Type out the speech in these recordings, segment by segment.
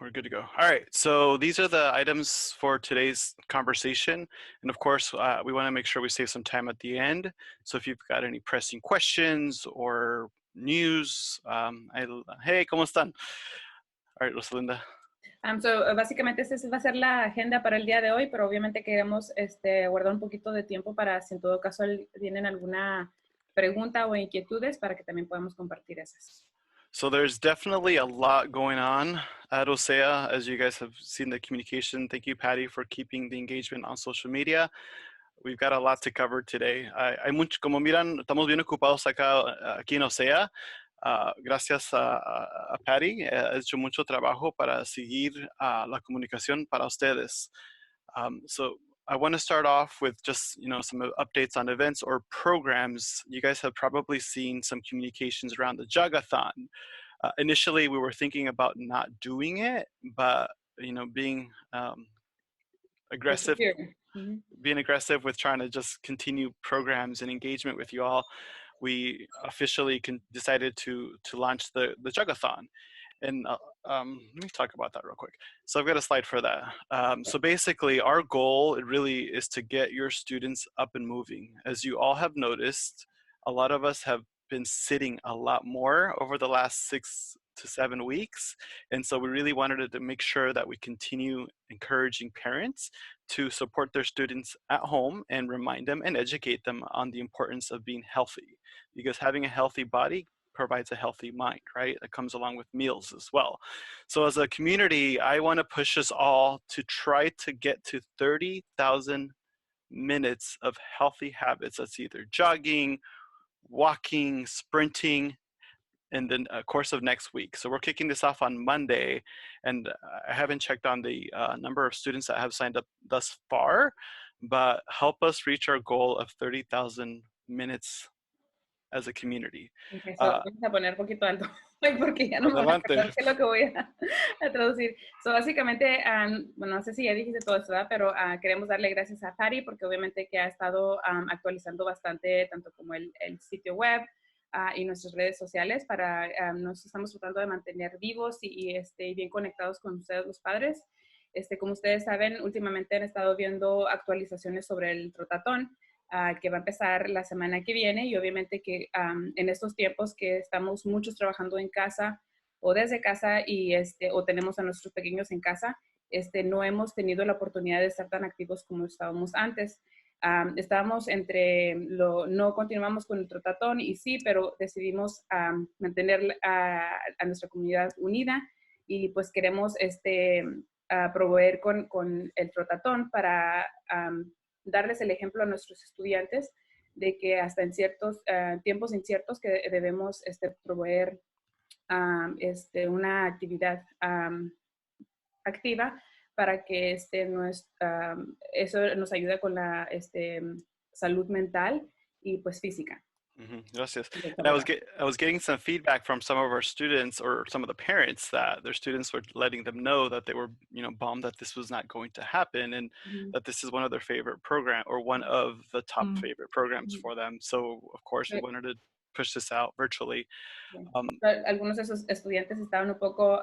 We're good to go. All right, so these are the items for today's conversation. And of course, we want to make sure we save some time at the end. So if you've got any pressing questions or news, hey, ¿cómo están? All right, Rosalinda. Básicamente esa va a ser la agenda para el día de hoy, pero obviamente queremos guardar un poquito de tiempo para si en todo caso tienen alguna pregunta o inquietudes para que también podamos compartir esas. So there's definitely a lot going on at OCEAA, as you guys have seen the communication. Thank you, Patty, for keeping the engagement on social media. We've got a lot to cover today. Como miran, estamos bien ocupados aquí en OCEAA. Gracias a Patty, ha hecho mucho trabajo para seguir la comunicación para ustedes. So I want to start off with just some updates on events or programs. You guys have probably seen some communications around the Jugathon. Initially, we were thinking about not doing it, but being aggressive. Mm-hmm. Being aggressive with trying to just continue programs and engagement with you all, we officially decided to launch the Jugathon. And let me talk about that real quick. So I've got a slide for that. So basically, our goal really is to get your students up and moving. As you all have noticed, a lot of us have been sitting a lot more over the last 6 to 7 weeks. And so we really wanted to make sure that we continue encouraging parents to support their students at home and remind them and educate them on the importance of being healthy. Because having a healthy body provides a healthy mind, right? That comes along with meals as well. So as a community, I want to push us all to try to get to 30,000 minutes of healthy habits. That's either jogging, walking, sprinting, in the course of next week. So we're kicking this off on Monday, and I haven't checked on the number of students that have signed up thus far, but help us reach our goal of 30,000 minutes as a community. Okay, so vamos a poner poquito alto porque ya no me voy a acordar qué es lo que voy a traducir. So básicamente, bueno, no sé si ya dijiste todo esto, ¿verdad? Pero queremos darle gracias a Patty porque obviamente que ha estado actualizando bastante tanto como el sitio web y nuestras redes sociales nos estamos tratando de mantener vivos y bien conectados con ustedes los padres. Como ustedes saben, últimamente han estado viendo actualizaciones sobre el trotatón, que va a empezar la semana que viene y obviamente que en estos tiempos que estamos muchos trabajando en casa o desde casa y o tenemos a nuestros pequeños en casa, no hemos tenido la oportunidad de estar tan activos como estábamos antes. Estábamos no continuamos con el trotatón y sí, pero decidimos mantener a nuestra comunidad unida y pues queremos proveer con el trotatón para darles el ejemplo a nuestros estudiantes de que hasta en ciertos tiempos inciertos que debemos proveer una actividad activa para que eso nos ayuda con la salud mental y pues física. Mm-hmm. Gracias. And I was getting some feedback from some of our students or some of the parents that their students were letting them know that they were, bummed that this was not going to happen and that this is one of their favorite program or one of the top favorite programs for them. So of course we wanted to push this out virtually. Algunos de esos estudiantes estaban un poco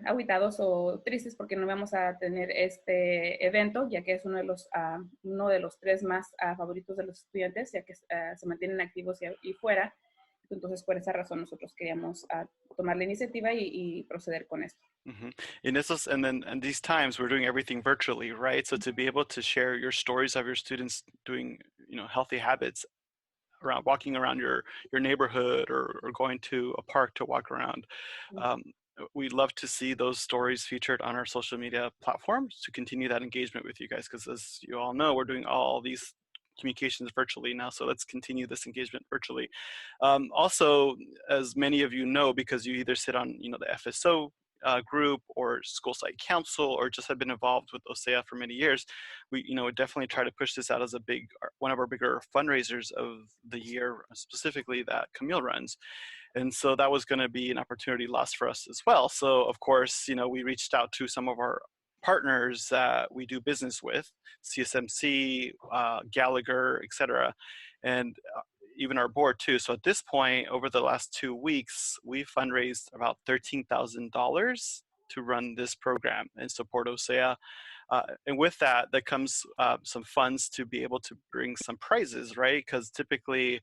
aguitados o tristes porque no vamos a tener este evento, ya que es uno de los 3 más favoritos de los estudiantes, ya que se mantienen activos y fuera. Entonces, por esa razón, nosotros queríamos tomar la iniciativa y proceder con esto. Mm-hmm. And these times, we're doing everything virtually, right? So to be able to share your stories of your students doing, healthy habits around walking around your neighborhood or going to a park to walk around. We'd love to see those stories featured on our social media platforms to continue that engagement with you guys, because as you all know, we're doing all these communications virtually now, so let's continue this engagement virtually. Also, as many of you know, because you either sit on the FSO group or school site council or just have been involved with OCEAA for many years, we definitely try to push this out as one of our bigger fundraisers of the year, specifically that Camille runs. And so that was going to be an opportunity lost for us as well. So of course, we reached out to some of our partners that we do business with, CSMC, Gallagher, etc. And even our board too. So at this point, over the last 2 weeks, we fundraised about $13,000 to run this program and support OCEAA. And with that, that comes some funds to be able to bring some prizes, right? Because typically,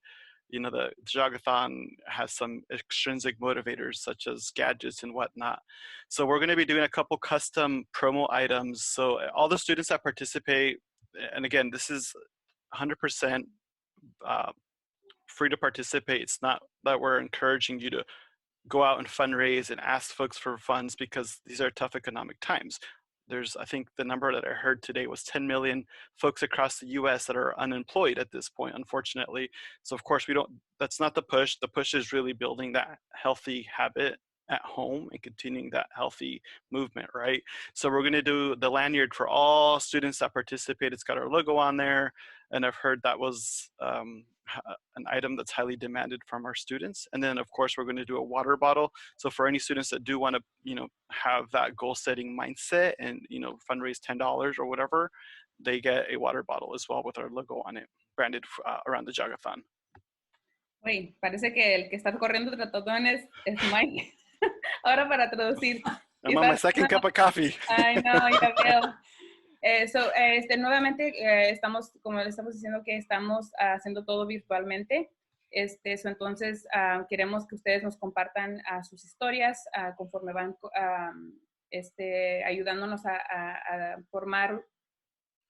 the Jogathon has some extrinsic motivators such as gadgets and whatnot. So we're going to be doing a couple custom promo items. So all the students that participate, and again, this is 100% free to participate. It's not that we're encouraging you to go out and fundraise and ask folks for funds because these are tough economic times. I think the number that I heard today was 10 million folks across the US that are unemployed at this point, unfortunately. So of course that's not the push. The push is really building that healthy habit at home and continuing that healthy movement, right? So we're gonna do the lanyard for all students that participate. It's got our logo on there. And I've heard that was an item that's highly demanded from our students. And then of course, we're gonna do a water bottle. So for any students that do wanna, have that goal setting mindset and, fundraise $10 or whatever, they get a water bottle as well with our logo on it, branded around the Jogathon. Uy, parece que el que está corriendo tratón es Mike. Ahora para traducir. I'm on my second cup of coffee. Ay, no, ya veo. Nuevamente, como le estamos diciendo, que estamos haciendo todo virtualmente. Entonces, queremos que ustedes nos compartan sus historias conforme van ayudándonos a formar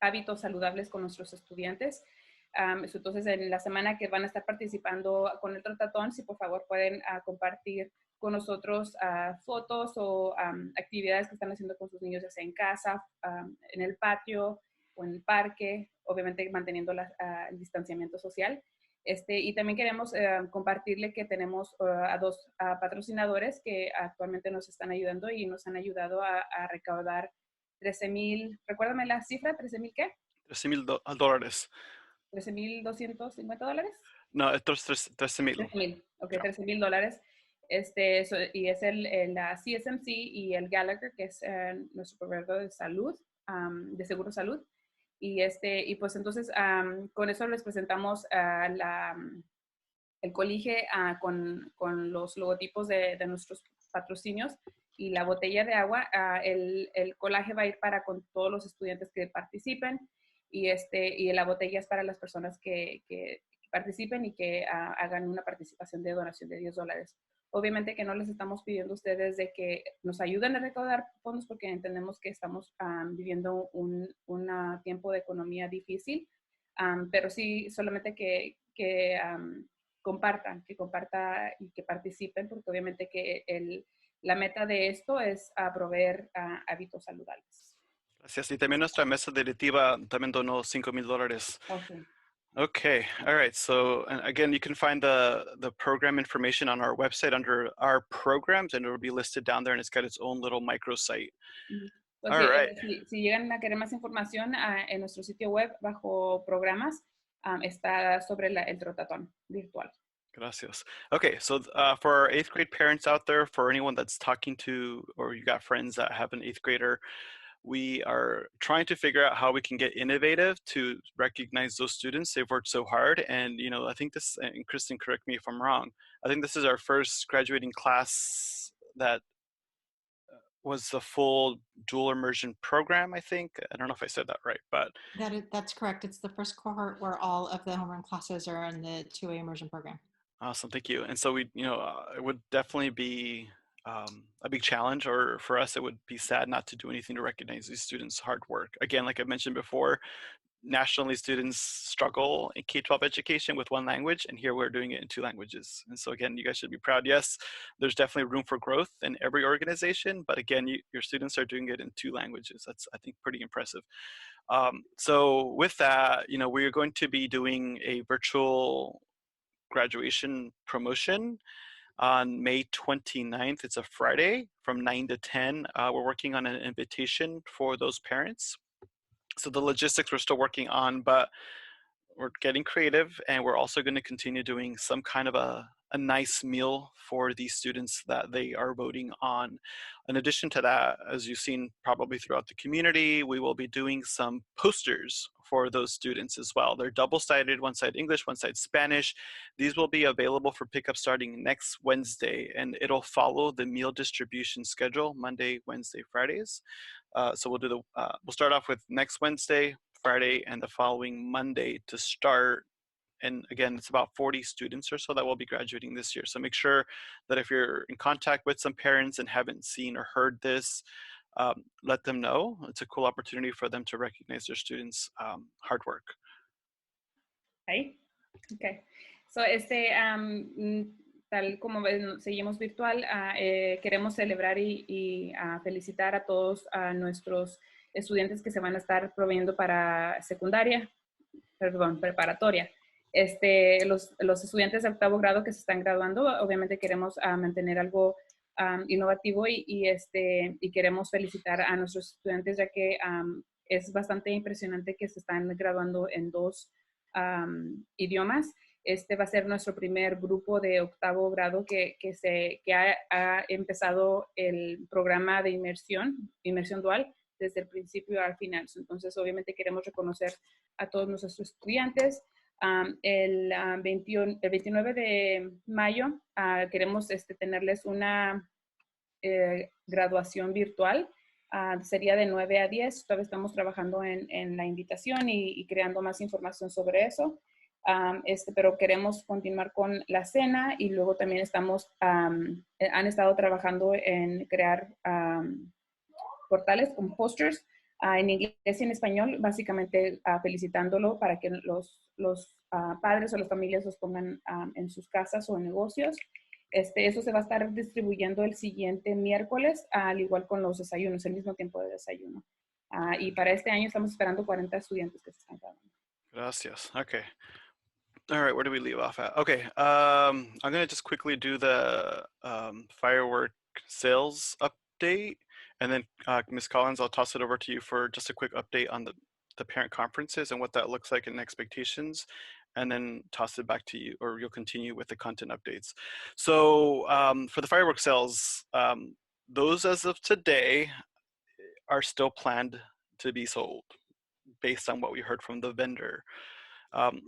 hábitos saludables con nuestros estudiantes. Entonces, en la semana que van a estar participando con el trotatón, si por favor pueden compartir con nosotros fotos o actividades que están haciendo con sus niños, ya sea en casa, en el patio o en el parque, obviamente manteniendo el distanciamiento social. Y también queremos compartirle que tenemos a dos patrocinadores que actualmente nos están ayudando y nos han ayudado a recaudar 13,000, recuérdame la cifra, ¿13,000 qué? $13,000. $13,250. No, estos 13,000. 13,000, ok, $13,000. Y es la CSMC y el Gallagher, que es nuestro proveedor de salud, de seguro salud. Y pues entonces con eso les presentamos el colige con los logotipos de nuestros patrocinios y la botella de agua. El colaje va a ir con todos los estudiantes que participen y la botella es para las personas que participen y que hagan una participación de donación de $10. Obviamente que no les estamos pidiendo a ustedes de que nos ayuden a recaudar fondos porque entendemos que estamos viviendo un tiempo de economía difícil, pero sí solamente que compartan y que participen porque obviamente que la meta de esto es proveer hábitos saludables. Gracias. Y también nuestra mesa directiva también donó $5,000. Okay. Okay, all right. So and again, you can find the program information on our website under our programs, and it will be listed down there, and it's got its own little microsite. Pues All right. Si llegan a querer más información en nuestro sitio web bajo programas, está sobre el trotatón virtual. Gracias. Okay, so for our 8th grade parents out there, for anyone that's talking to, or you got friends that have an 8th grader, we are trying to figure out how we can get innovative to recognize those students. They've worked so hard. And, I think this, and Kristen, correct me if I'm wrong, I think this is our first graduating class that was the full dual immersion program, I think. I don't know if I said that right, but. That's correct. It's the first cohort where all of the homeroom classes are in the 2A immersion program. Awesome, thank you. And so it would definitely be a big challenge, or for us, it would be sad not to do anything to recognize these students' hard work. Again, like I mentioned before, nationally students struggle in K-12 education with one language, and here we're doing it in 2 languages. And so again, you guys should be proud. Yes, there's definitely room for growth in every organization, but again, your students are doing it in 2 languages. That's, I think, pretty impressive. So with that, we're going to be doing a virtual graduation promotion on May 29th. It's a Friday from 9 to 10. We're working on an invitation for those parents. So the logistics we're still working on, but we're getting creative, and we're also going to continue doing some kind of a a nice meal for the students that they are voting on. In addition to that, as you've seen probably throughout the community, we will be doing some posters for those students as well. They're double-sided, one side English, one side Spanish. These will be available for pickup starting next Wednesday, and it'll follow the meal distribution schedule, Monday, Wednesday, Fridays. So we'll start off with next Wednesday, Friday, and the following Monday to start. And again, it's about 40 students or so that will be graduating this year. So make sure that if you're in contact with some parents and haven't seen or heard this, let them know. It's a cool opportunity for them to recognize their students' hard work. Ahí. Okay. So, tal como seguimos virtual, queremos celebrar y felicitar a todos nuestros estudiantes que se van a estar proveyendo para preparatoria. Los estudiantes de octavo grado que se están graduando, obviamente queremos mantener algo innovativo y queremos felicitar a nuestros estudiantes, ya que es bastante impresionante que se están graduando en 2 idiomas. Va a ser nuestro primer grupo de octavo grado que ha empezado el programa de inmersión dual desde el principio al final. Entonces, obviamente queremos reconocer a todos nuestros estudiantes. El 29 de mayo queremos tenerles una graduación virtual. Sería de 9 a 10. Todavía estamos trabajando en la invitación y creando más información sobre eso. Pero queremos continuar con la cena y luego también han estado trabajando en crear portales con posters en inglés y en español, básicamente felicitándolo para que los padres o las familias los pongan en sus casas o en negocios. Eso se va a estar distribuyendo el siguiente miércoles, al igual con los desayunos, el mismo tiempo de desayuno. Y para este año estamos esperando 40 estudiantes que se están graduando. Gracias. Okay. All right, where do we leave off at? Okay, I'm going to just quickly do the firework sales update. And then Ms. Collins, I'll toss it over to you for just a quick update on the parent conferences and what that looks like and expectations, and then toss it back to you, or you'll continue with the content updates. So for the firework sales, those as of today are still planned to be sold based on what we heard from the vendor.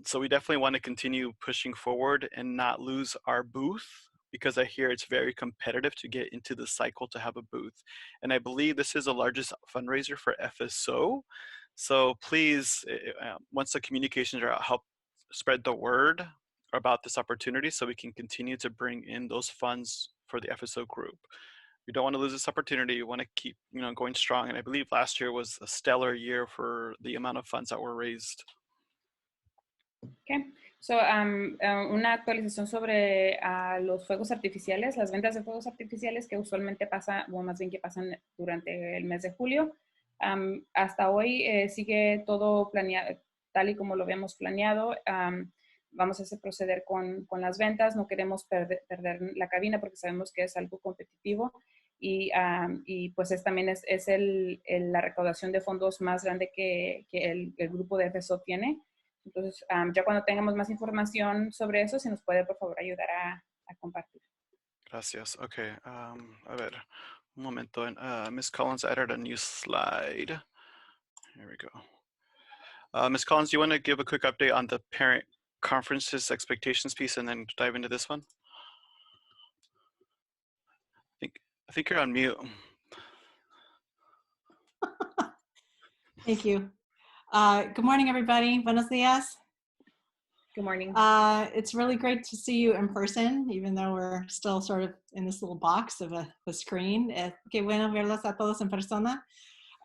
So we definitely want to continue pushing forward and not lose our booth, because I hear it's very competitive to get into the cycle to have a booth. And I believe this is the largest fundraiser for FSO. So please, once the communications are out, help spread the word about this opportunity so we can continue to bring in those funds for the FSO group. We don't want to lose this opportunity. We want to keep going strong. And I believe last year was a stellar year for the amount of funds that were raised. Okay. So, una actualización sobre los fuegos artificiales, las ventas de fuegos artificiales que usualmente pasan, o más bien que pasan durante el mes de julio. Hasta hoy sigue todo planeado, tal y como lo habíamos planeado. Vamos a proceder con las ventas. No queremos perder la cabina porque sabemos que es algo competitivo. Y pues también es la recaudación de fondos más grande que el grupo de FSO tiene. Entonces, ya cuando tengamos más información sobre eso, si nos puede, por favor, ayudar a compartir. Gracias. Okay. A ver, un momento. Ms. Collins added a new slide. Here we go. Ms. Collins, do you want to give a quick update on the parent conferences expectations piece and then dive into this one? I think you're on mute. Thank you. Good morning, everybody. Buenos dias. Good morning. It's really great to see you in person, even though we're still sort of in this little box of a screen. Qué bueno verlos a todos en persona.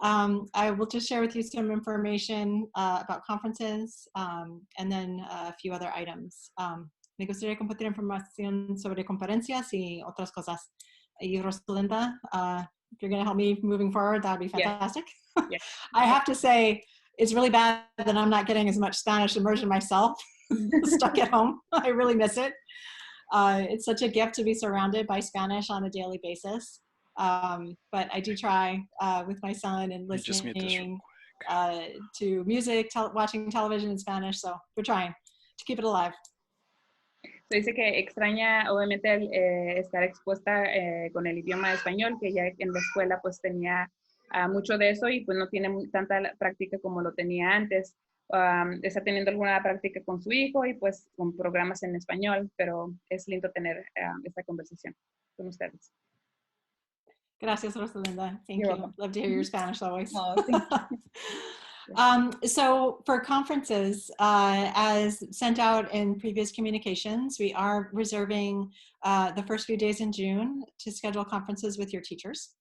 I will just share with you some information about conferences and then a few other items. Me gustaría compartir información sobre conferencias y otras cosas. Y Rosalinda, if you're going to help me moving forward, that would be fantastic. Yeah. I have to say, it's really bad that I'm not getting as much Spanish immersion myself, stuck at home. I really miss it. It's such a gift to be surrounded by Spanish on a daily basis. But I do try with my son and listening to music, watching television in Spanish. So we're trying to keep it alive. Se dice que extraña obviamente estar expuesta con el idioma español, que ya en la escuela pues tenía mucho de eso y pues no tiene tanta práctica como lo tenía antes. Está teniendo alguna práctica con su hijo y pues con programas en español, pero es lindo tener esta conversación con ustedes. Gracias, Rosalinda. Thank You're you. welcome. Love to hear your Spanish always. Oh, thank you. So for conferences, as sent out in previous communications, we are reserving the first few days in June to schedule conferences with your teachers.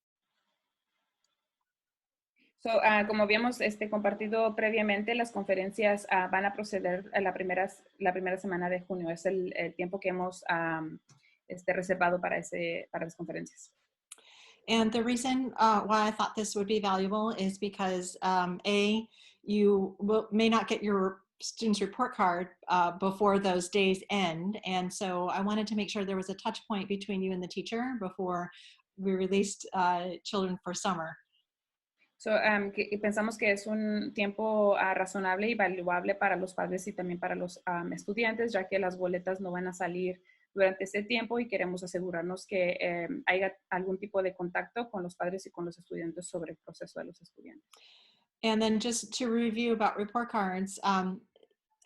So, como habíamos compartido previamente, las conferencias van a proceder a la primera semana de junio. Es el tiempo que hemos reservado para las conferencias. And the reason why I thought this would be valuable is because you may not get your student's report card before those days end. And so I wanted to make sure there was a touch point between you and the teacher before we released children for summer. So, pensamos que es un tiempo razonable y valuable para los padres y también para los estudiantes, ya que las boletas no van a salir durante ese tiempo y queremos asegurarnos que haya algún tipo de contacto con los padres y con los estudiantes sobre el proceso de los estudiantes. And then just to review about report cards,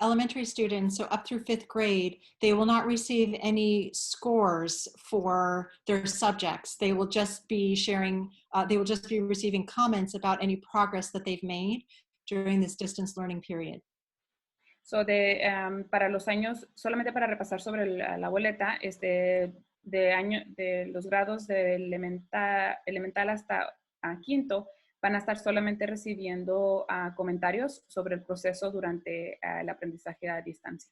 elementary students, so up through 5th grade, they will not receive any scores for their subjects. They will just be receiving comments about any progress that they've made during this distance learning period. So, para los años, solamente para repasar sobre la boleta, de los grados de elemental hasta quinto, van a estar solamente recibiendo comentarios sobre el proceso durante el aprendizaje a distancia.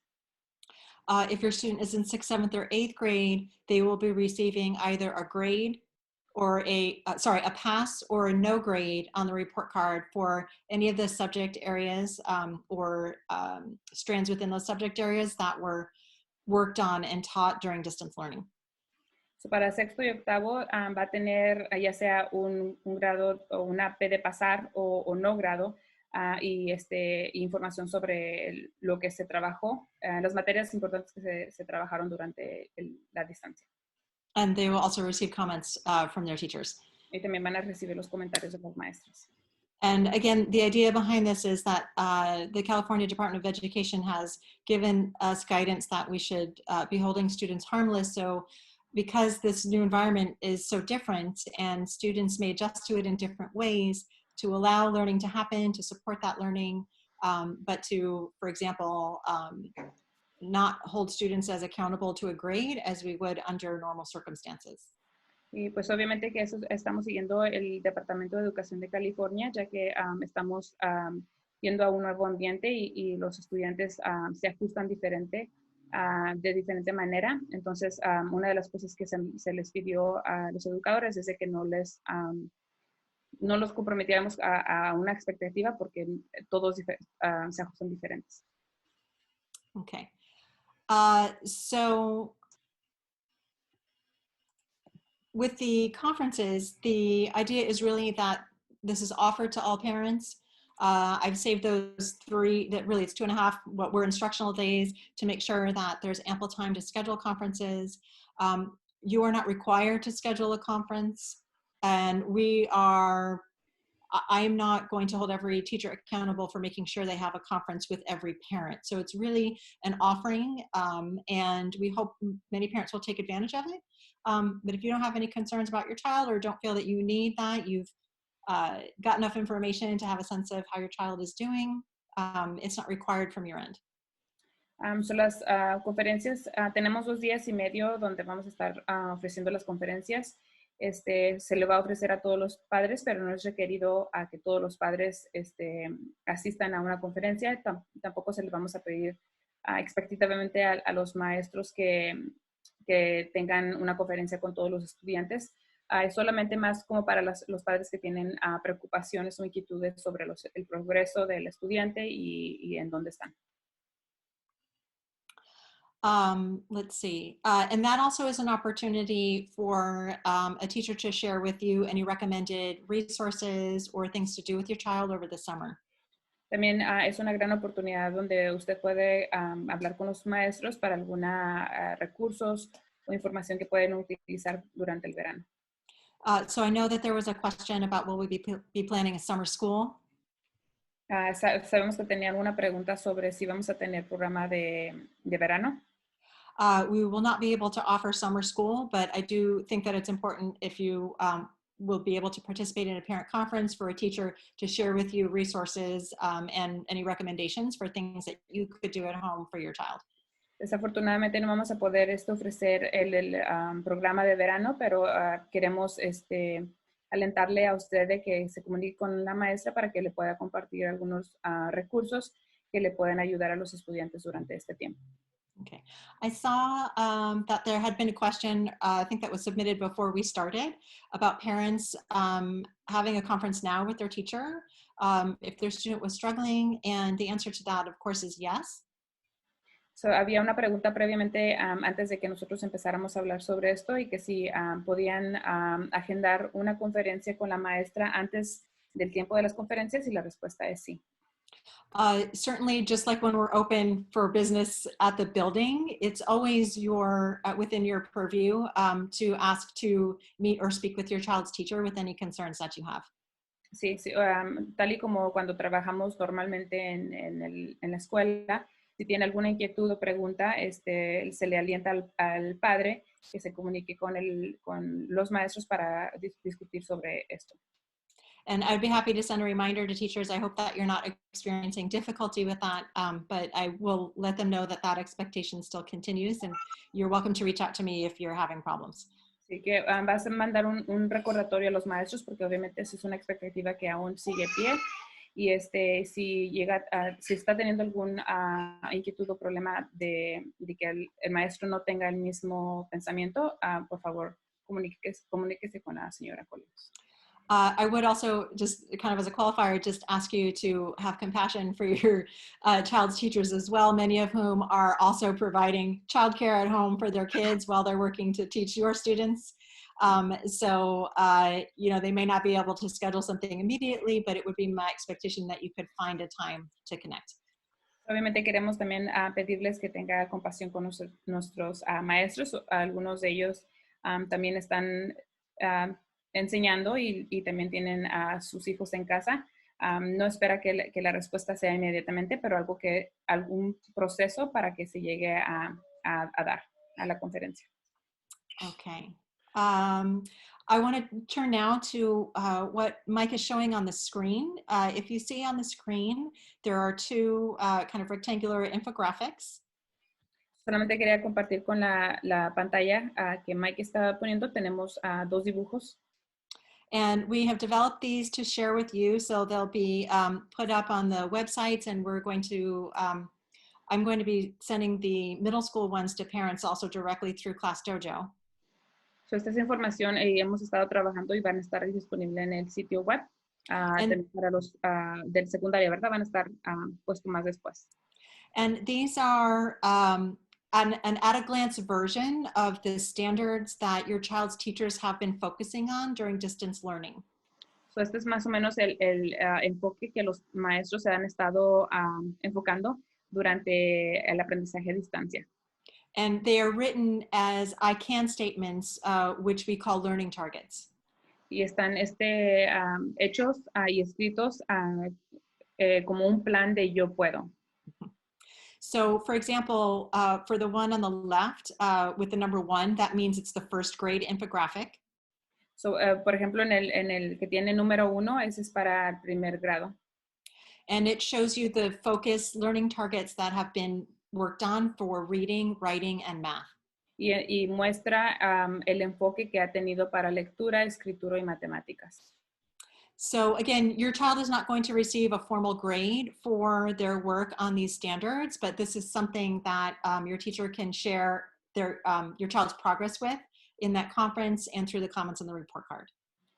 If your student is in 6th, 7th, or 8th grade, they will be receiving either a grade or a pass or a no grade on the report card for any of the subject areas or strands within those subject areas that were worked on and taught during distance learning. So, para sexto y octavo va a tener ya sea un grado o una P de pasar o no grado y información sobre lo que se trabajó, las materias importantes que se trabajaron durante la distancia. And they will also receive comments from their teachers. Y también van a recibir los comentarios de los maestros. And again, the idea behind this is that the California Department of Education has given us guidance that we should be holding students harmless. So because this new environment is so different and students may adjust to it in different ways to allow learning to happen, to support that learning, but to, for example, not hold students as accountable to a grade as we would under normal circumstances. Y pues obviamente que eso estamos siguiendo el Departamento de Educación de California, ya que estamos yendo a un nuevo ambiente y los estudiantes se ajustan de diferente manera. Entonces, una de las cosas que se les pidió a los educadores es de que no los comprometiéramos a una expectativa porque todos se ajustan diferentes. Okay. So with the conferences, the idea is really that this is offered to all parents. I've saved those 3, that really it's 2.5, what were instructional days to make sure that there's ample time to schedule conferences. You are not required to schedule a conference, and I am not going to hold every teacher accountable for making sure they have a conference with every parent. So it's really an offering, and we hope many parents will take advantage of it. But if you don't have any concerns about your child or don't feel that you need that, you've got enough information to have a sense of how your child is doing, it's not required from your end. So las conferencias, tenemos 2 días y medio donde vamos a estar ofreciendo las conferencias. Se le va a ofrecer a todos los padres, pero no es requerido a que todos los padres asistan a una conferencia. Tampoco se les vamos a pedir expectativamente a los maestros que tengan una conferencia con todos los estudiantes. Es solamente más como para los padres que tienen preocupaciones o inquietudes sobre el progreso del estudiante y en dónde están. Let's see. And that also is an opportunity for a teacher to share with you any recommended resources or things to do with your child over the summer. También es una gran oportunidad donde usted puede hablar con los maestros para algunos recursos o información que pueden utilizar durante el verano. So I know that there was a question about will we be planning a summer school? Sabemos que tenían una pregunta sobre si vamos a tener programa de verano. We will not be able to offer summer school, but I do think that it's important if you will be able to participate in a parent conference for a teacher to share with you resources and any recommendations for things that you could do at home for your child. Desafortunadamente no vamos a poder ofrecer el programa de verano, pero queremos alentarle a usted de que se comunique con la maestra para que le pueda compartir algunos recursos que le pueden ayudar a los estudiantes durante este tiempo. Okay. I saw that there had been a question, I think that was submitted before we started, about parents having a conference now with their teacher if their student was struggling, and the answer to that, of course, is yes. So, había una pregunta previamente antes de que nosotros empezáramos a hablar sobre esto y que si podían agendar una conferencia con la maestra antes del tiempo de las conferencias, y la respuesta es sí. Certainly, just like when we're open for business at the building, it's always within your purview to ask to meet or speak with your child's teacher with any concerns that you have. Sí, sí, tal y como cuando trabajamos normalmente en la escuela, si tiene alguna inquietud o pregunta, se le alienta al padre que se comunique con los maestros para discutir sobre esto. And I'd be happy to send a reminder to teachers. I hope that you're not experiencing difficulty with that, but I will let them know that that expectation still continues, and you're welcome to reach out to me if you're having problems. Así que vas a mandar un recordatorio a los maestros porque obviamente esa es una expectativa que aún sigue pie. Y si está teniendo algún inquietud o problema de que el maestro no tenga el mismo pensamiento, por favor, comuníquese con la señora Collins. I would also, just kind of as a qualifier, just ask you to have compassion for your child's teachers as well, many of whom are also providing childcare at home for their kids while they're working to teach your students. So, they may not be able to schedule something immediately, but it would be my expectation that you could find a time to connect. Obviamente queremos también pedirles que tenga compasión con nuestros maestros. Algunos de ellos también están enseñando y también tienen a sus hijos en casa. No espera que la respuesta sea inmediatamente, pero algún proceso para que se llegue a dar a la conferencia. Okay. I want to turn now to what Mike is showing on the screen. If you see on the screen, there are two kind of rectangular infographics. Solamente quería compartir con la pantalla que Mike estaba poniendo. Tenemos dos dibujos. And we have developed these to share with you, so they'll be put up on the websites, and we're going to, I'm going to be sending the middle school ones to parents also directly through Class Dojo. So, esta es información hemos estado trabajando y van a estar disponibles en el sitio web. Para los del secundaria, ¿verdad? Van a estar puesto más después. And these are an at-a-glance version of the standards that your child's teachers have been focusing on during distance learning. So, este es más o menos el enfoque que los maestros se han estado enfocando durante el aprendizaje a distancia. And they are written as I can statements, which we call learning targets. Y están hechos y escritos como un plan de yo puedo. So, for example, for the one on the left with the number 1, that means it's the first grade infographic. So, por ejemplo, en el que tiene número 1, ese es para el primer grado. And it shows you the focus learning targets that have been worked on for reading, writing, and math. Y muestra el enfoque que ha tenido para lectura, escritura y matemáticas. So again, your child is not going to receive a formal grade for their work on these standards, but this is something that your teacher can share your child's progress with in that conference and through the comments on the report card.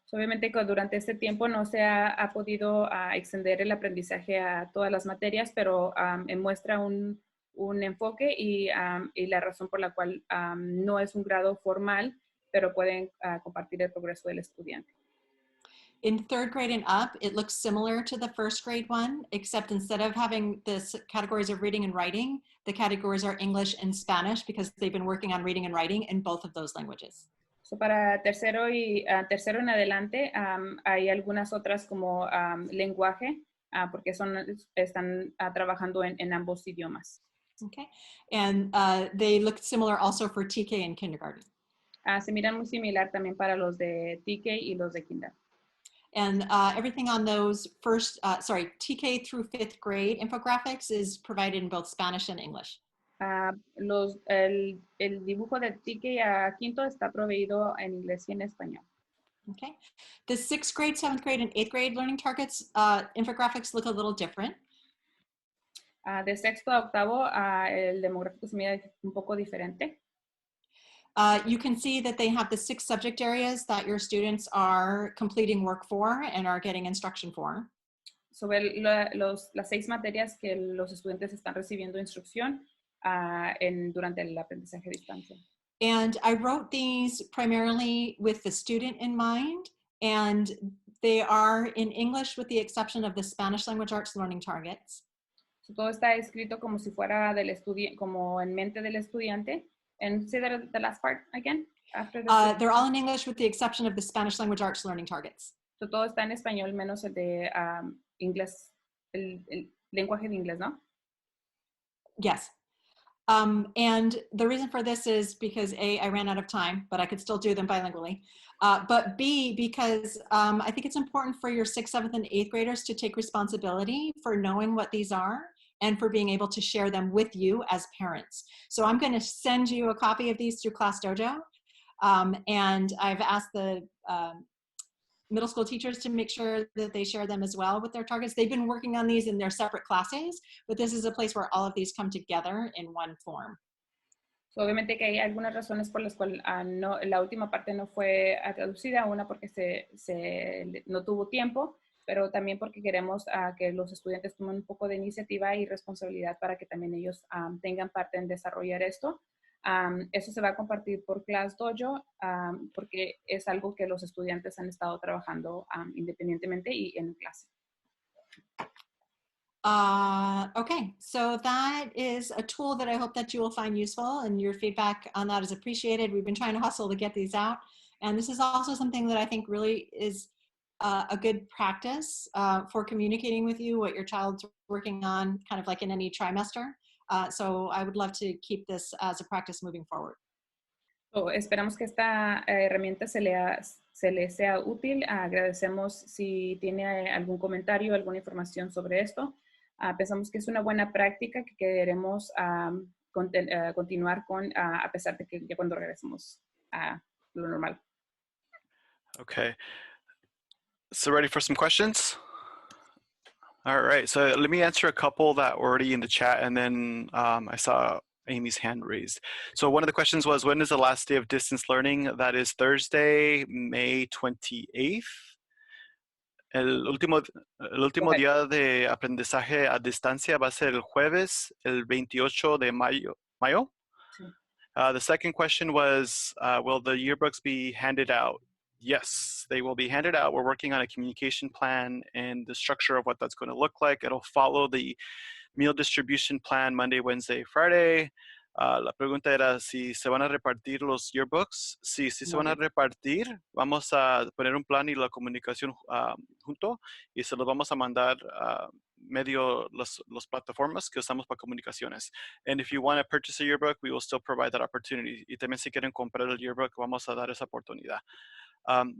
So, obviamente durante este tiempo no se ha podido extender el aprendizaje a todas las materias, pero muestra un enfoque y la razón por la cual no es un grado formal, pero pueden compartir el progreso del estudiante. In third grade and up, it looks similar to the first grade one, except instead of having the categories of reading and writing, the categories are English and Spanish because they've been working on reading and writing in both of those languages. So para tercero tercero en adelante, hay algunas otras como lenguaje, porque están trabajando en ambos idiomas. Okay, and they look similar also for TK and kindergarten. Se miran muy similar también para los de TK y los de kinder. And everything on those TK through fifth grade infographics is provided in both Spanish and English. El dibujo de TK a quinto está proveído en inglés y en español. Okay, the sixth grade, seventh grade, and eighth grade learning targets infographics look a little different. De sexto a octavo, el demográfico se mira un poco diferente. You can see that they have the 6 subject areas that your students are completing work for and are getting instruction for. Sobre las 6 materias que los estudiantes están recibiendo instrucción durante el aprendizaje a distancia. And I wrote these primarily with the student in mind, and they are in English with the exception of the Spanish language arts learning targets. So, todo está escrito como si fuera como en mente del estudiante. And say the last part again. After they're all in English with the exception of the Spanish language arts learning targets. So, todo está en español menos el de inglés, el lenguaje de inglés, ¿no? Yes. And the reason for this is because A, I ran out of time, but I could still do them bilingually. But B, because I think it's important for your 6th, 7th, and 8th graders to take responsibility for knowing what these are and for being able to share them with you as parents. So I'm going to send you a copy of these through Class Dojo. And I've asked the middle school teachers to make sure that they share them as well with their targets. They've been working on these in their separate classes, but this is a place where all of these come together in one form. So, obviamente que hay algunas razones por las cuales la última parte no fue traducida, una porque no tuvo tiempo, pero también porque queremos que los estudiantes tomen un poco de iniciativa y responsabilidad para que también ellos tengan parte en desarrollar esto. Eso se va a compartir por Class Dojo porque es algo que los estudiantes han estado trabajando independientemente y en clase. Okay, so that is a tool that I hope that you will find useful, and your feedback on that is appreciated. We've been trying to hustle to get these out, and this is also something that I think really is a good practice for communicating with you what your child's working on, kind of like in any trimester. So I would love to keep this as a practice moving forward. So, esperamos que esta herramienta se le sea útil. Agradecemos si tiene algún comentario, alguna información sobre esto. Pensamos que es una buena práctica que queremos continuar con a pesar de que ya cuando regresemos a lo normal. Okay. So ready for some questions? All right, so let me answer a couple that were already in the chat, and then I saw Amy's hand raised. So one of the questions was, when is the last day of distance learning? That is Thursday, May 28th. El último día de aprendizaje a distancia va a ser el jueves, el 28 de mayo. Sí. The second question was, will the yearbooks be handed out? Yes, they will be handed out. We're working on a communication plan and the structure of what that's going to look like. It'll follow the meal distribution plan Monday, Wednesday, Friday. La pregunta era si se van a repartir los yearbooks. Sí, se van a repartir. Vamos a poner un plan y la comunicación junto y se los vamos a mandar medio las plataformas que usamos para comunicaciones. And if you want to purchase a yearbook, we will still provide that opportunity. Y también si quieren comprar el yearbook, vamos a dar esa oportunidad.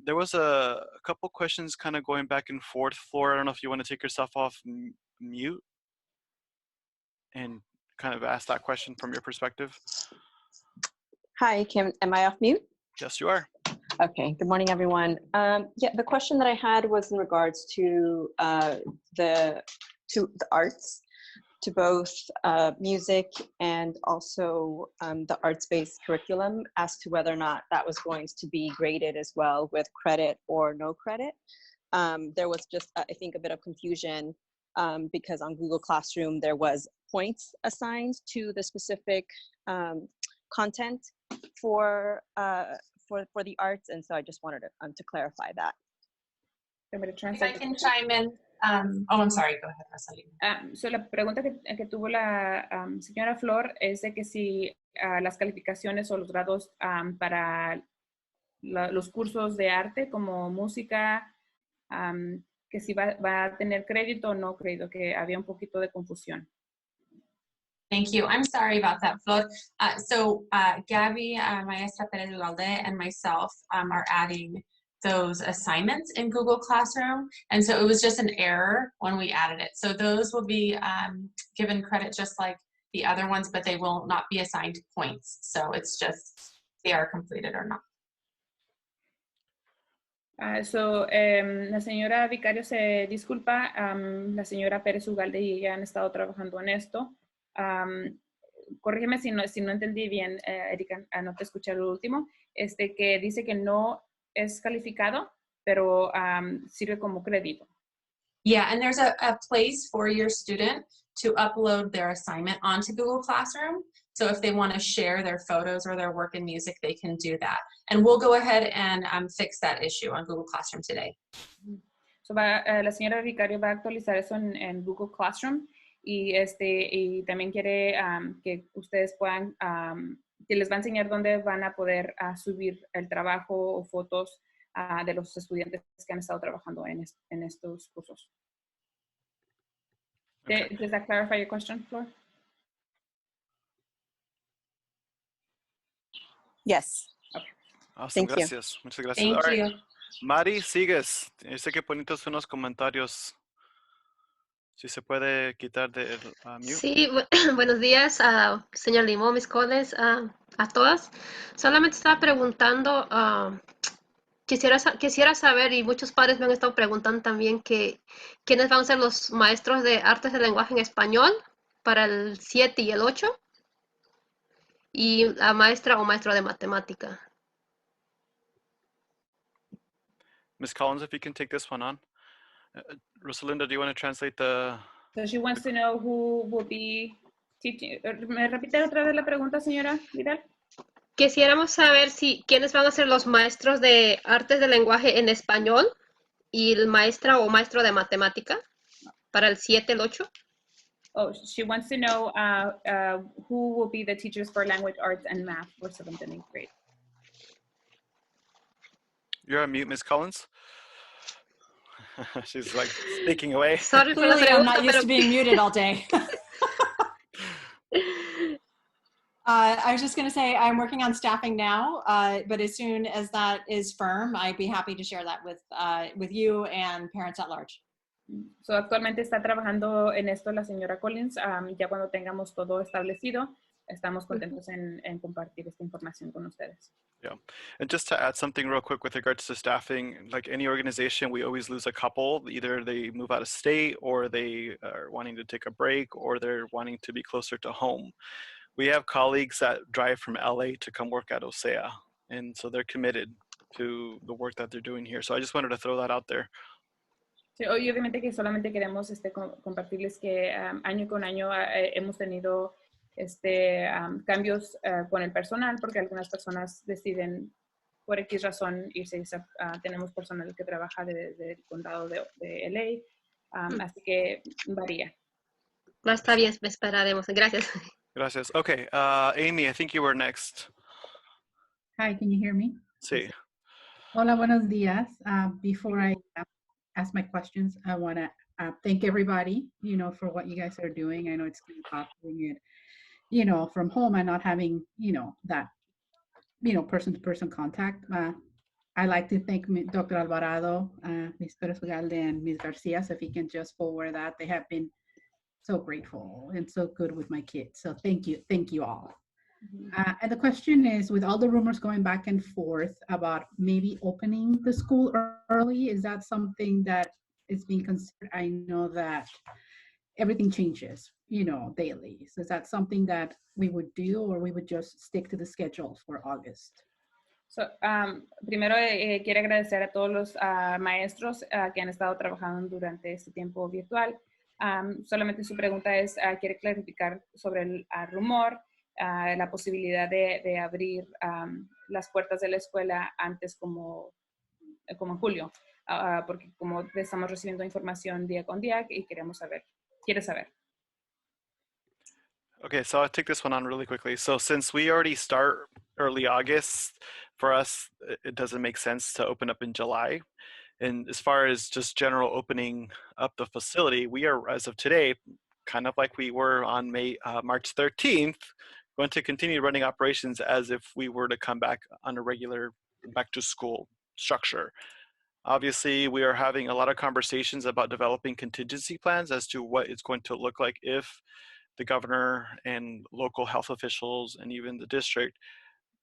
There was a couple questions kind of going back and forth. Flora, I don't know if you want to take yourself off mute and kind of ask that question from your perspective. Hi, Kim, am I off mute? Yes, you are. Okay, good morning, everyone. Yeah, the question that I had was in regards to the arts, to both music and also the arts-based curriculum, as to whether or not that was going to be graded as well with credit or no credit. There was just, I think, a bit of confusion because on Google Classroom, there was points assigned to the specific content for the arts, and so I just wanted to clarify that. If I can chime in. I'm sorry. Go ahead, Rosalina. So la pregunta que tuvo la señora Flor es de que si las calificaciones o los grados para los cursos de arte como música, que si va a tener crédito o no crédito, que había un poquito de confusión. Thank you. I'm sorry about that, Flor. Gabby, Maestra Perez Ugalde, and myself are adding those assignments in Google Classroom. And so it was just an error when we added it. So those will be given credit just like the other ones, but they will not be assigned points. So it's just they are completed or not. La señora Vicario se disculpa, la señora Pérez Ugalde y ella han estado trabajando en esto. Corrígeme si no entendí bien, Erika, no te escuché lo último, que dice que no es calificado, pero sirve como crédito. Yeah, and there's a place for your student to upload their assignment onto Google Classroom. So if they want to share their photos or their work in music, they can do that. And we'll go ahead and fix that issue on Google Classroom today. So la señora Vicario va a actualizar eso en Google Classroom y también quiere que ustedes puedan, que les va a enseñar dónde van a poder subir el trabajo o fotos de los estudiantes que han estado trabajando en estos cursos. Okay. Does that clarify your question, Flor? Yes. Okay. Awesome, Thank you. gracias. Muchas gracias. Thank All right. you. Mari, sigues. Yo sé que bonitos son los comentarios. Si se puede quitar del mute. Sí, buenos días, señor Limón, mis coles, a todas. Solamente estaba preguntando, quisiera saber, y muchos padres me han estado preguntando también, quiénes van a ser los maestros de artes del lenguaje en español para el 7 y el 8, y la maestra o maestro de matemática. Ms. Collins, if you can take this one on. Rosalinda, do you want to translate the... So she wants to know who will be teaching. ¿Me repite otra vez la pregunta, señora Vidal? Quisiéramos saber quiénes van a ser los maestros de artes del lenguaje en español y el maestra o maestro de matemática para el 7 y el 8. Oh, she wants to know who will be the teachers for language arts and math for 7th and 8th grade. You're on mute, Ms. Collins. She's like speaking away. Sorry for Clearly, I'm not used to being muted all day. I was just going to say I'm working on staffing now, but as soon as that is firm, I'd be happy to share that with you and parents at large. So actualmente está trabajando en esto la señora Collins. Ya cuando tengamos todo establecido, estamos contentos en compartir esta información con ustedes. Yeah, and just to add something real quick with regards to staffing, like any organization, we always lose a couple. Either they move out of state, or they are wanting to take a break, or they're wanting to be closer to home. We have colleagues that drive from LA to come work at OCEAA, and so they're committed to the work that they're doing here. So I just wanted to throw that out there. Sí, y obviamente que solamente queremos compartirles que año con año hemos tenido cambios con el personal, porque algunas personas deciden por X razón irse. Tenemos personal que trabaja desde el condado de LA, así que varía. Está bien, esperaremos. Gracias. Gracias. Okay, Amy, I think you were next. Hi, can you hear me? Sí. Hola, buenos días. Before I ask my questions, I want to thank everybody, for what you guys are doing. I know it's kind of tough doing it, from home and not having, that, person-to-person contact. I'd like to thank Dr. Alvarado, Ms. Perez Ugalde, and Ms. Garcia. So if you can just forward that, they have been so grateful and so good with my kids. So thank you all. And the question is, with all the rumors going back and forth about maybe opening the school early, is that something that is being considered? I know that everything changes, daily. So is that something that we would do, or we would just stick to the schedule for August? So, primero quiero agradecer a todos los maestros que han estado trabajando durante este tiempo virtual. Solamente su pregunta es, quiere clarificar sobre el rumor, la posibilidad de abrir las puertas de la escuela antes como en julio. porque como estamos recibiendo información día con día y quiere saber. Okay, so I'll take this one on really quickly. So since we already start early August, for us, it doesn't make sense to open up in July. And as far as just general opening up the facility, we are, as of today, kind of like we were on March 13th, going to continue running operations as if we were to come back on a regular back to school structure. Obviously, we are having a lot of conversations about developing contingency plans as to what it's going to look like if the governor and local health officials and even the district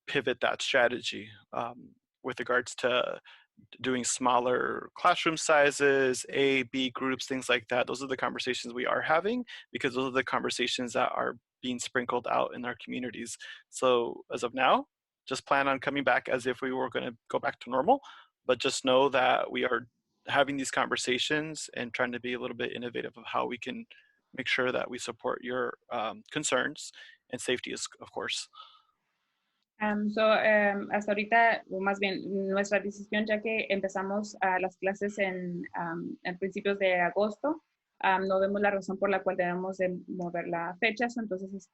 pivot that strategy with regards to doing smaller classroom sizes, A, B groups, things like that. Those are the conversations we are having because those are the conversations that are being sprinkled out in our communities. So as of now, just plan on coming back as if we were going to go back to normal, but just know that we are having these conversations and trying to be a little bit innovative of how we can make sure that we support your concerns and safety, is, of course. Hasta ahorita, o más bien nuestra decisión, ya que empezamos las clases en principios de agosto, no vemos la razón por la cual debemos de mover las fechas, entonces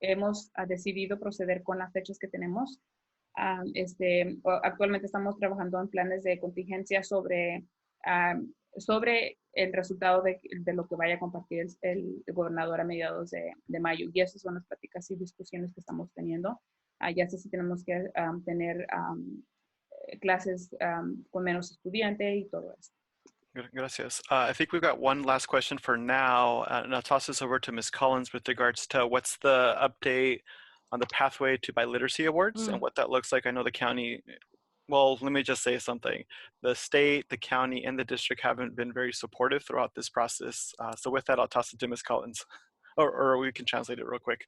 hemos decidido proceder con las fechas que tenemos. Actualmente estamos trabajando en planes de contingencia sobre el resultado de lo que vaya a compartir el gobernador a mediados de mayo. Y esas son las pláticas y discusiones que estamos teniendo. Ya sé si tenemos que tener clases con menos estudiante y todo eso. Gracias. I think we've got one last question for now, and I'll toss this over to Ms. Collins with regards to what's the update on the pathway to biliteracy awards and what that looks like. I know the county, well, let me just say something. The state, the county, and the district haven't been very supportive throughout this process. So with that, I'll toss it to Ms. Collins, or we can translate it real quick.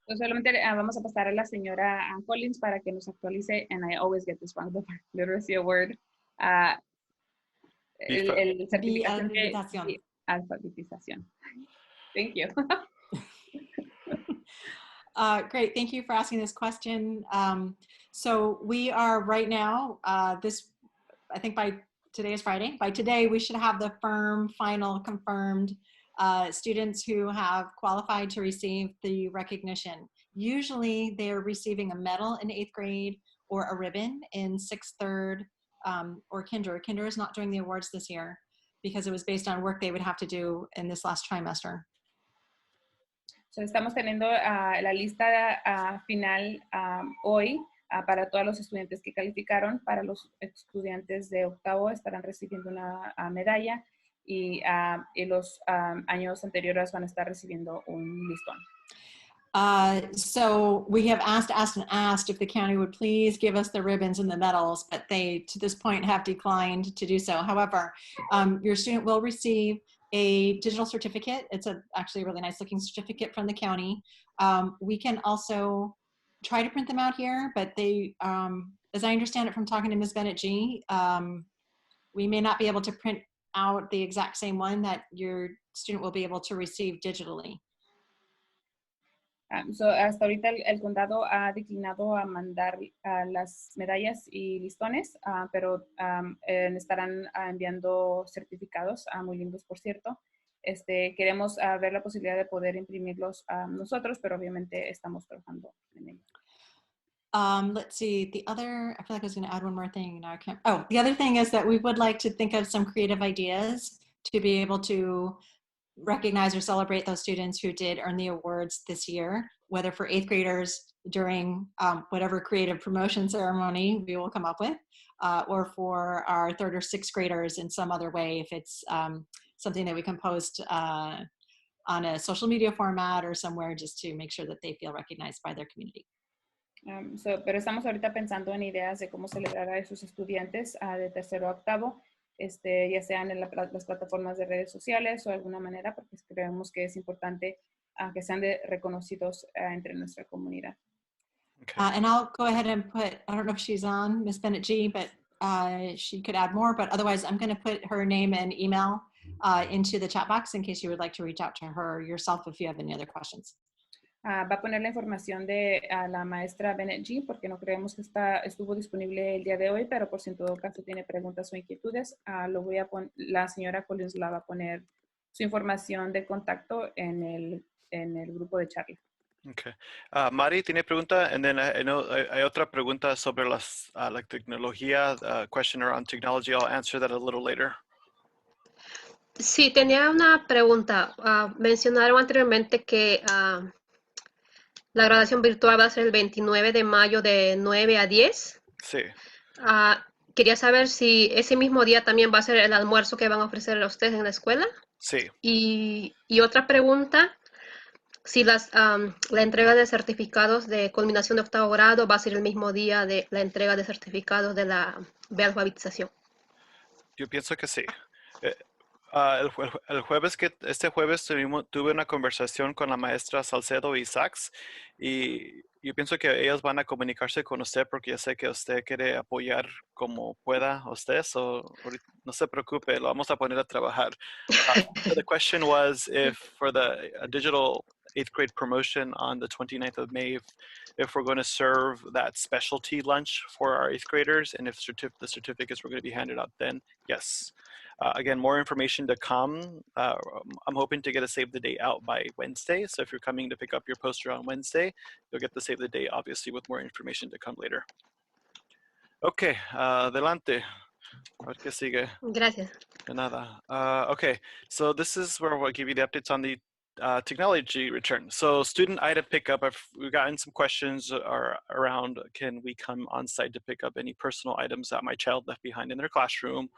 Entonces, solamente vamos a pasar a la señora Collins para que nos actualice, and I always get this wrong, the literacy award. El certificación de alfabetización. Thank you. Great, thank you for asking this question. So we are right now, I think by today is Friday. By today, we should have the final confirmed students who have qualified to receive the recognition. Usually they're receiving a medal in 8th grade or a ribbon in 6th, 3rd, or kinder. Kinder is not doing the awards this year because it was based on work they would have to do in this last trimester. So estamos teniendo la lista final hoy para todos los estudiantes que calificaron. Para los estudiantes de octavo estarán recibiendo una medalla y los años anteriores van a estar recibiendo un listón. So we have asked if the county would please give us the ribbons and the medals, but they, to this point, have declined to do so. However, your student will receive a digital certificate. It's actually a really nice looking certificate from the county. We can also try to print them out here, but they, as I understand it from talking to Ms. Bennett G, we may not be able to print out the exact same one that your student will be able to receive digitally. So hasta ahorita el condado ha declinado a mandar las medallas y listones, pero estarán enviando certificados muy lindos, por cierto. Queremos ver la posibilidad de poder imprimirlos nosotros, pero obviamente estamos trabajando en ello. Let's see, I feel like I was going to add one more thing. Now I can't. Oh, the other thing is that we would like to think of some creative ideas to be able to recognize or celebrate those students who did earn the awards this year, whether for 8th graders during whatever creative promotion ceremony we will come up with, or for our 3rd or 6th graders in some other way, if it's something that we can post on a social media format or somewhere, just to make sure that they feel recognized by their community. Pero estamos ahorita pensando en ideas de cómo celebrar a esos estudiantes de tercero a octavo, ya sean en las plataformas de redes sociales o de alguna manera, porque creemos que es importante que sean reconocidos entre nuestra comunidad. Okay. And I'll go ahead and put, I don't know if she's on, Ms. Bennett G, but she could add more, but otherwise I'm going to put her name and email into the chat box in case you would like to reach out to her yourself if you have any other questions. Va a poner la información de la maestra Bennett G, porque no creemos que estuvo disponible el día de hoy, pero por si en todo caso tiene preguntas o inquietudes, la señora Collins la va a poner su información de contacto en el grupo de charla. Okay. Mari tiene pregunta, and then I know hay otra pregunta sobre la tecnología, question around technology. I'll answer that a little later. Sí, tenía una pregunta. Mencionaron anteriormente que la graduación virtual va a ser el 29 de mayo de 9 a 10. Sí. Quería saber si ese mismo día también va a ser el almuerzo que van a ofrecer a ustedes en la escuela. Sí. Y otra pregunta, si la entrega de certificados de culminación de octavo grado va a ser el mismo día de la entrega de certificados de la alfabetización. Yo pienso que sí. Este jueves tuve una conversación con la maestra Salcedo y Sachs, y yo pienso que ellos van a comunicarse con usted porque yo sé que usted quiere apoyar como pueda a usted, no se preocupe, lo vamos a poner a trabajar. So the question was if for the digital 8th grade promotion on the 29th of May, if we're going to serve that specialty lunch for our 8th graders, and if the certificates were going to be handed out then, yes. Again, more information to come. I'm hoping to get a save the date out by Wednesday. So if you're coming to pick up your poster on Wednesday, you'll get the save the date, obviously, with more information to come later. Okay, adelante. A ver qué sigue. Gracias. De nada. Okay, so this is where we'll give you the updates on the technology return. So student item pickup, we've gotten some questions around, can we come on site to pick up any personal items that my child left behind in their classroom?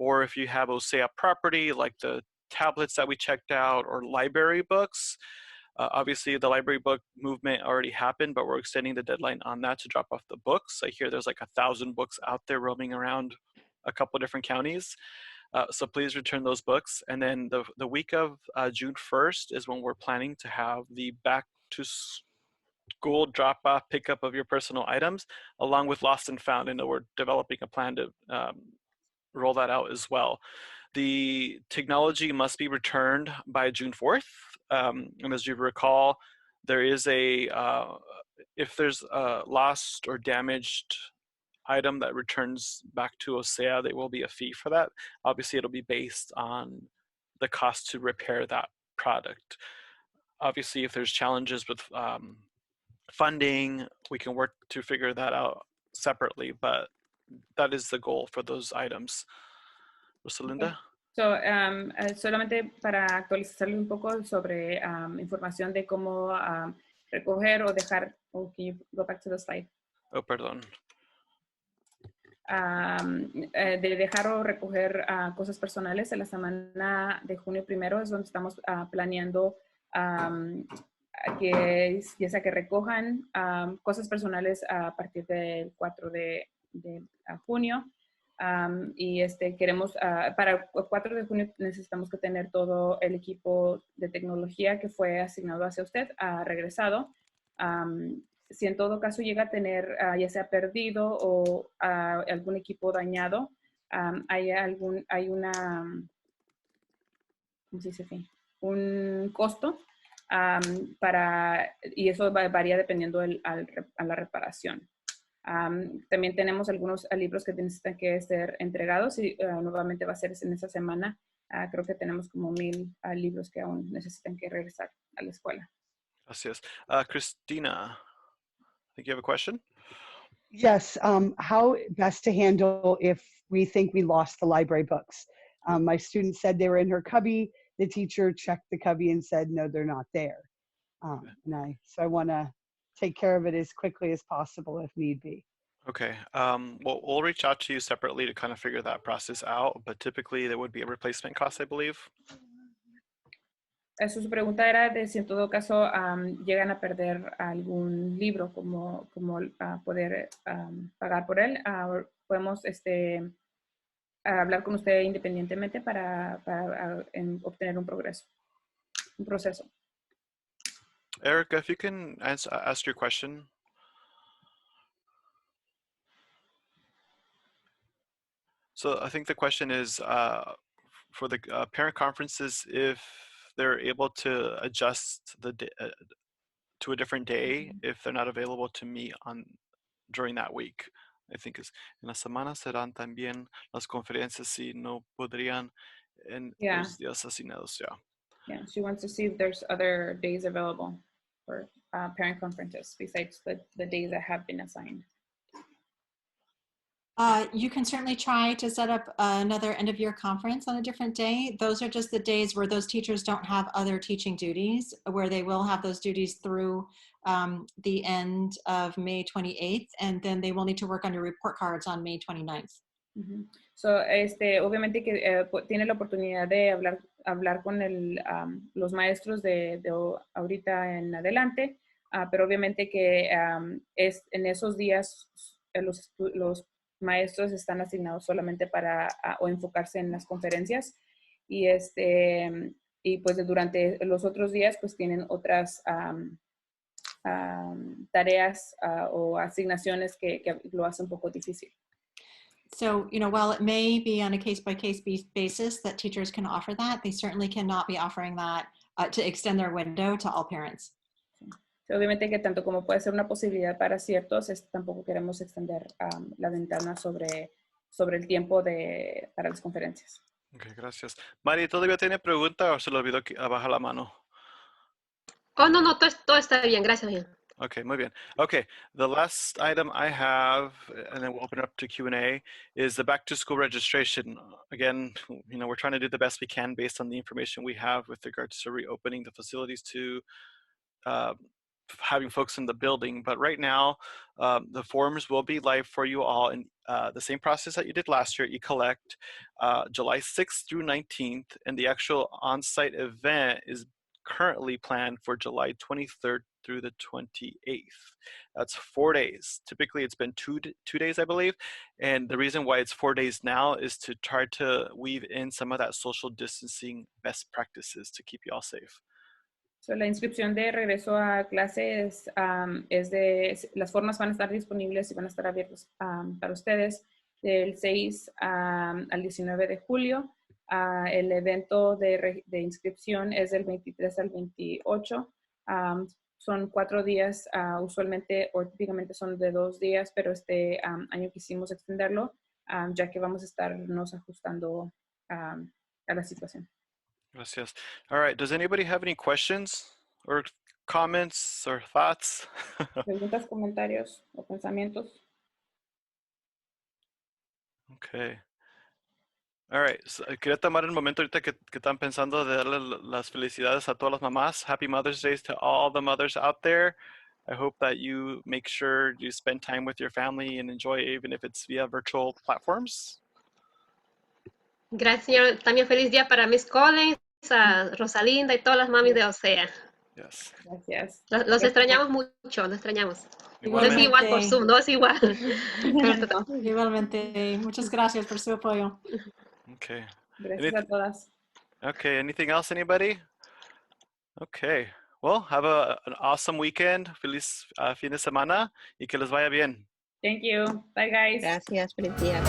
Or if you have OCEAA property, like the tablets that we checked out, or library books. Obviously, the library book movement already happened, but we're extending the deadline on that to drop off the books. I hear there's like 1,000 books out there roaming around a couple different counties. So please return those books. And then the week of June 1st is when we're planning to have the back to school drop-off pickup of your personal items, along with lost and found. And we're developing a plan to roll that out as well. The technology must be returned by June 4th. And as you recall, there is if there's a lost or damaged item that returns back to OCEAA, there will be a fee for that. Obviously, it'll be based on the cost to repair that product. Obviously, if there's challenges with funding, we can work to figure that out separately, but that is the goal for those items. Rosalinda? So, solamente para actualizarle un poco sobre información de cómo recoger o dejar, can you go back to the slide? Oh, perdón. De dejar o recoger cosas personales en la semana de junio 1 es donde estamos planeando que ya sea que recojan cosas personales a partir del 4 de junio. Y queremos, para el 4 de junio necesitamos que tener todo el equipo de tecnología que fue asignado hacia usted regresado. Si en todo caso llega a tener ya sea perdido o algún equipo dañado, hay un costo y eso varía dependiendo a la reparación. También tenemos algunos libros que necesitan que ser entregados y nuevamente va a ser en esa semana. Creo que tenemos como 1,000 libros que aún necesitan que regresar a la escuela. Gracias. Christina, I think you have a question? Yes, how best to handle if we think we lost the library books? My student said they were in her cubby. The teacher checked the cubby and said, no, they're not there. So I want to take care of it as quickly as possible if need be. Okay, well, we'll reach out to you separately to kind of figure that process out, but typically there would be a replacement cost, I believe. Su pregunta era de si en todo caso llegan a perder algún libro, como poder pagar por él. Podemos hablar con usted independientemente para obtener un proceso. Erica, if you can ask your question. So I think the question is for the parent conferences, if they're able to adjust to a different day if they're not available to meet during that week. I think en la semana serán también las conferencias si no podrían en los días asignados. Yeah, she wants to see if there's other days available for parent conferences besides the days that have been assigned. You can certainly try to set up another end-of-year conference on a different day. Those are just the days where those teachers don't have other teaching duties, where they will have those duties through the end of May 28th, and then they will need to work on your report cards on May 29th. So, obviamente que tiene la oportunidad de hablar con los maestros de ahorita en adelante, pero obviamente que es en esos días los maestros están asignados solamente para o enfocarse en las conferencias y pues durante los otros días pues tienen otras tareas o asignaciones que lo hacen un poco difícil. So, while it may be on a case-by-case basis that teachers can offer that, they certainly cannot be offering that to extend their window to all parents. So, obviamente que tanto como puede ser una posibilidad para ciertos, tampoco queremos extender la ventana sobre el tiempo para las conferencias. Okay, gracias. Mari, ¿todavía tiene pregunta o se le olvidó bajar la mano? Oh, no, todo está bien, gracias. Bien. Okay, muy bien. Okay, the last item I have, and then we'll open it up to Q&A, is the back to school registration. Again, we're trying to do the best we can based on the information we have with regards to reopening the facilities to having folks in the building. But right now, the forms will be live for you all in the same process that you did last year, eCollect, July 6th through 19th, and the actual on-site event is currently planned for July 23rd through the 28th. That's 4 days. Typically, it's been two days, I believe. And the reason why it's 4 days now is to try to weave in some of that social distancing best practices to keep you all safe. So, la inscripción de regreso a clases las formas van a estar disponibles y van a estar abiertas para ustedes del 6 al 19 de julio. El evento de inscripción es del 23 al 28. Son 4 días, usualmente o típicamente son de 2 días, pero este año quisimos extenderlo, ya que vamos a estarnos ajustando a la situación. Gracias. All right, does anybody have any questions or comments or thoughts? Preguntas, comentarios o pensamientos. Okay. All right, so, quería tomar el momento ahorita que están pensando de darle las felicidades a todas las mamás. Happy Mother's Day to all the mothers out there. I hope that you make sure you spend time with your family and enjoy, even if it's via virtual platforms. Gracias, señor. También feliz día para Miss Collins, a Rosalinda y todas las mamis de OCEAA. Yes. Gracias. Los extrañamos mucho, los extrañamos. No es Igualmente. igual por Zoom, no es igual. Igualmente. Muchas gracias por su apoyo. Okay. Gracias a todas. Okay, anything else, anybody? Okay, well, have an awesome weekend. Feliz fin de semana y que les vaya bien. Thank you. Bye, guys. Gracias, feliz día.